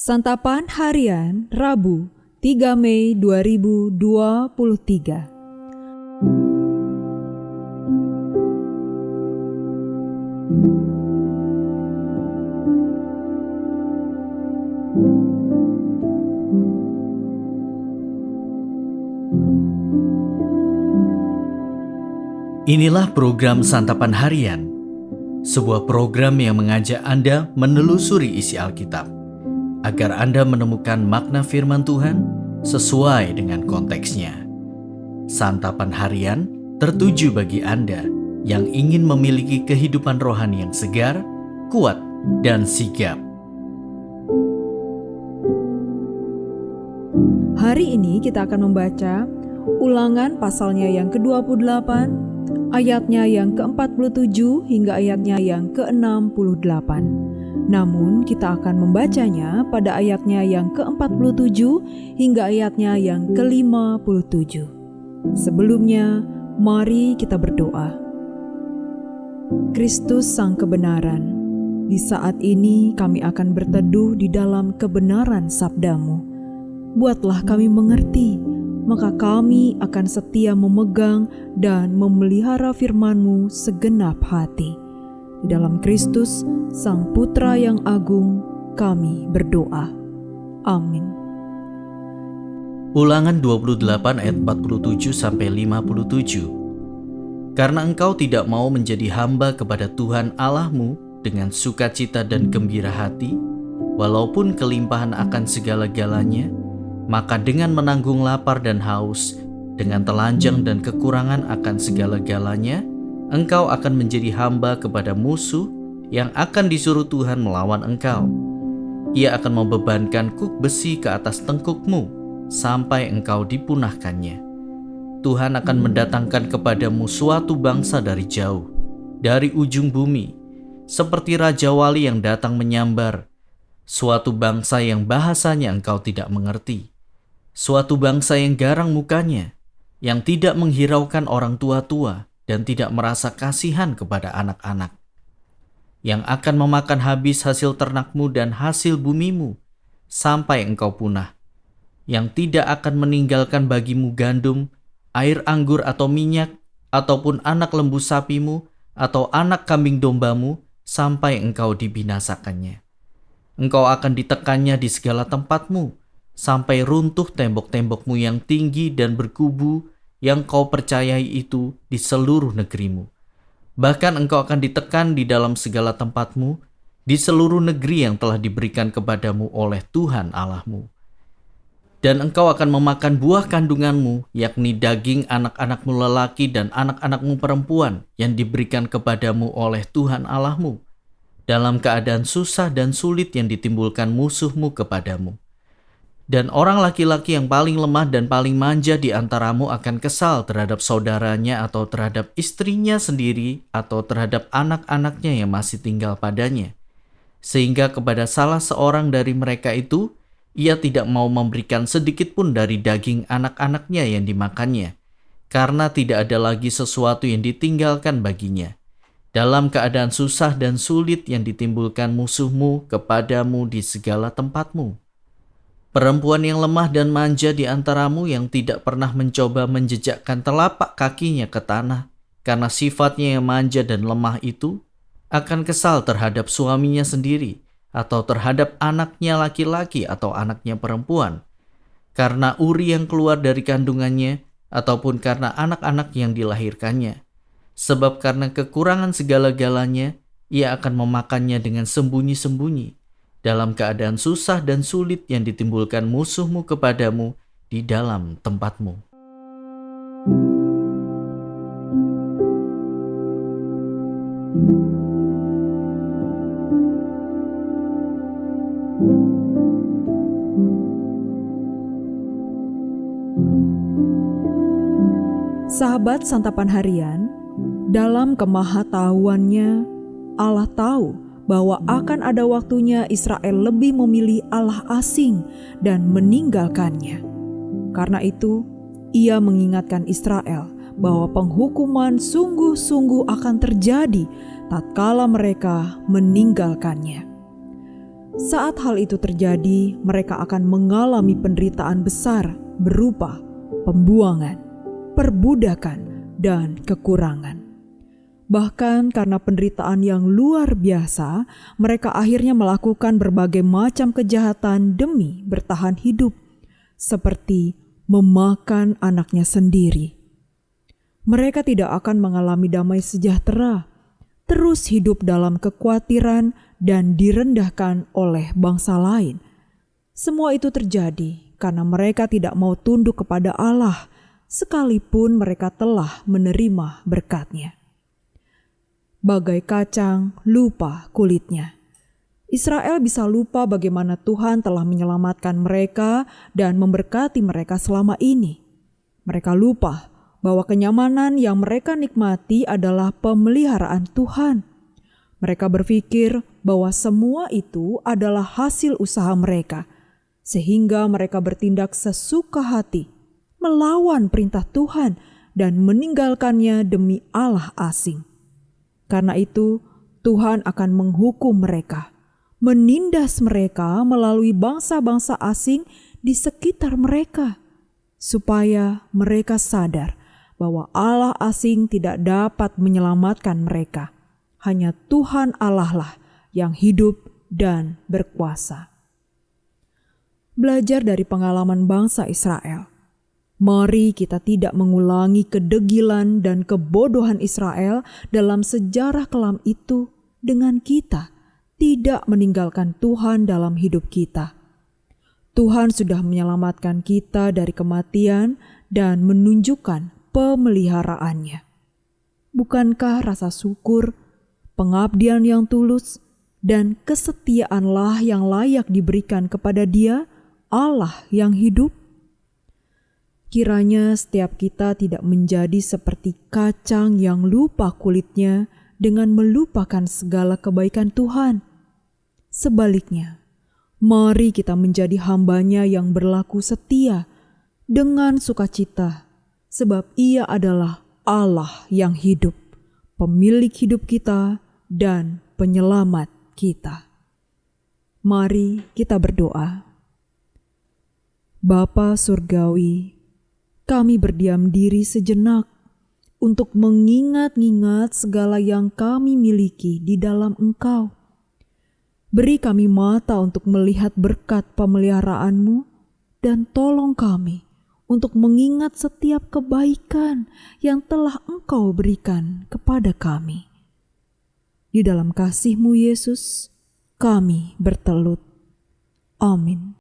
Santapan Harian Rabu 3 Mei 2023. Inilah program Santapan Harian, sebuah program yang mengajak Anda menelusuri isi Alkitab, agar Anda menemukan makna firman Tuhan sesuai dengan konteksnya. Santapan Harian tertuju bagi Anda yang ingin memiliki kehidupan rohani yang segar, kuat, dan sigap. Hari ini kita akan membaca Ulangan pasalnya yang ke-28, ayatnya yang ke-47 hingga ayatnya yang ke-68. Namun kita akan membacanya pada ayatnya yang ke-47 hingga ayatnya yang ke-57. Sebelumnya, mari kita berdoa. Kristus Sang Kebenaran, di saat ini kami akan berteduh di dalam kebenaran sabda-Mu. Buatlah kami mengerti, maka kami akan setia memegang dan memelihara firman-Mu segenap hati. Di dalam Kristus, Sang Putra yang agung, kami berdoa. Amin. Ulangan 28 ayat 47-57. Karena engkau tidak mau menjadi hamba kepada Tuhan Allahmu dengan sukacita dan gembira hati, walaupun kelimpahan akan segala-galanya, maka dengan menanggung lapar dan haus, dengan telanjang dan kekurangan akan segala-galanya, engkau akan menjadi hamba kepada musuh yang akan disuruh Tuhan melawan engkau. Ia akan membebankan kuk besi ke atas tengkukmu, sampai engkau dipunahkannya. Tuhan akan mendatangkan kepadamu suatu bangsa dari jauh, dari ujung bumi, seperti Raja Wali yang datang menyambar, suatu bangsa yang bahasanya engkau tidak mengerti. Suatu bangsa yang garang mukanya, yang tidak menghiraukan orang tua-tua dan tidak merasa kasihan kepada anak-anak, yang akan memakan habis hasil ternakmu dan hasil bumimu sampai engkau punah, yang tidak akan meninggalkan bagimu gandum, air anggur atau minyak, ataupun anak lembu sapimu atau anak kambing dombamu sampai engkau dibinasakannya. Engkau akan ditekannya di segala tempatmu, sampai runtuh tembok-tembokmu yang tinggi dan berkubu yang kau percayai itu di seluruh negerimu. Bahkan engkau akan ditekan di dalam segala tempatmu, di seluruh negeri yang telah diberikan kepadamu oleh Tuhan Allahmu. Dan engkau akan memakan buah kandunganmu, yakni daging anak-anakmu lelaki dan anak-anakmu perempuan yang diberikan kepadamu oleh Tuhan Allahmu, dalam keadaan susah dan sulit yang ditimbulkan musuhmu kepadamu. Dan orang laki-laki yang paling lemah dan paling manja di antaramu akan kesal terhadap saudaranya atau terhadap istrinya sendiri atau terhadap anak-anaknya yang masih tinggal padanya. Sehingga kepada salah seorang dari mereka itu, ia tidak mau memberikan sedikit pun dari daging anak-anaknya yang dimakannya, karena tidak ada lagi sesuatu yang ditinggalkan baginya. Dalam keadaan susah dan sulit yang ditimbulkan musuhmu kepadamu di segala tempatmu. Perempuan yang lemah dan manja di antaramu yang tidak pernah mencoba menjejakkan telapak kakinya ke tanah, karena sifatnya yang manja dan lemah itu, akan kesal terhadap suaminya sendiri, atau terhadap anaknya laki-laki atau anaknya perempuan, karena uri yang keluar dari kandungannya, ataupun karena anak-anak yang dilahirkannya. Sebab karena kekurangan segala-galanya, ia akan memakannya dengan sembunyi-sembunyi, dalam keadaan susah dan sulit yang ditimbulkan musuhmu kepadamu di dalam tempatmu. Sahabat Santapan Harian, dalam kemahatauannya, Allah tahu bahwa akan ada waktunya Israel lebih memilih Allah asing dan meninggalkannya. Karena itu, Ia mengingatkan Israel bahwa penghukuman sungguh-sungguh akan terjadi tatkala mereka meninggalkannya. Saat hal itu terjadi, mereka akan mengalami penderitaan besar berupa pembuangan, perbudakan, dan kekurangan. Bahkan karena penderitaan yang luar biasa, mereka akhirnya melakukan berbagai macam kejahatan demi bertahan hidup, seperti memakan anaknya sendiri. Mereka tidak akan mengalami damai sejahtera, terus hidup dalam kekhawatiran dan direndahkan oleh bangsa lain. Semua itu terjadi karena mereka tidak mau tunduk kepada Allah, sekalipun mereka telah menerima berkat-Nya. Bagai kacang lupa kulitnya. Israel bisa lupa bagaimana Tuhan telah menyelamatkan mereka dan memberkati mereka selama ini. Mereka lupa bahwa kenyamanan yang mereka nikmati adalah pemeliharaan Tuhan. Mereka berpikir bahwa semua itu adalah hasil usaha mereka, sehingga mereka bertindak sesuka hati, melawan perintah Tuhan dan meninggalkannya demi Allah asing. Karena itu, Tuhan akan menghukum mereka, menindas mereka melalui bangsa-bangsa asing di sekitar mereka, supaya mereka sadar bahwa Allah asing tidak dapat menyelamatkan mereka. Hanya Tuhan Allah lah yang hidup dan berkuasa. Belajar dari pengalaman bangsa Israel. Mari kita tidak mengulangi kedegilan dan kebodohan Israel dalam sejarah kelam itu dengan kita tidak meninggalkan Tuhan dalam hidup kita. Tuhan sudah menyelamatkan kita dari kematian dan menunjukkan pemeliharaannya. Bukankah rasa syukur, pengabdian yang tulus, dan kesetiaanlah yang layak diberikan kepada Dia, Allah yang hidup? Kiranya setiap kita tidak menjadi seperti kacang yang lupa kulitnya dengan melupakan segala kebaikan Tuhan. Sebaliknya, mari kita menjadi hamba-Nya yang berlaku setia dengan sukacita, sebab Ia adalah Allah yang hidup, pemilik hidup kita dan penyelamat kita. Mari kita berdoa. Bapa Surgawi, kami berdiam diri sejenak untuk mengingat-ingat segala yang kami miliki di dalam Engkau. Beri kami mata untuk melihat berkat pemeliharaan-Mu dan tolong kami untuk mengingat setiap kebaikan yang telah Engkau berikan kepada kami. Di dalam kasih-Mu Yesus, kami bertelut. Amin.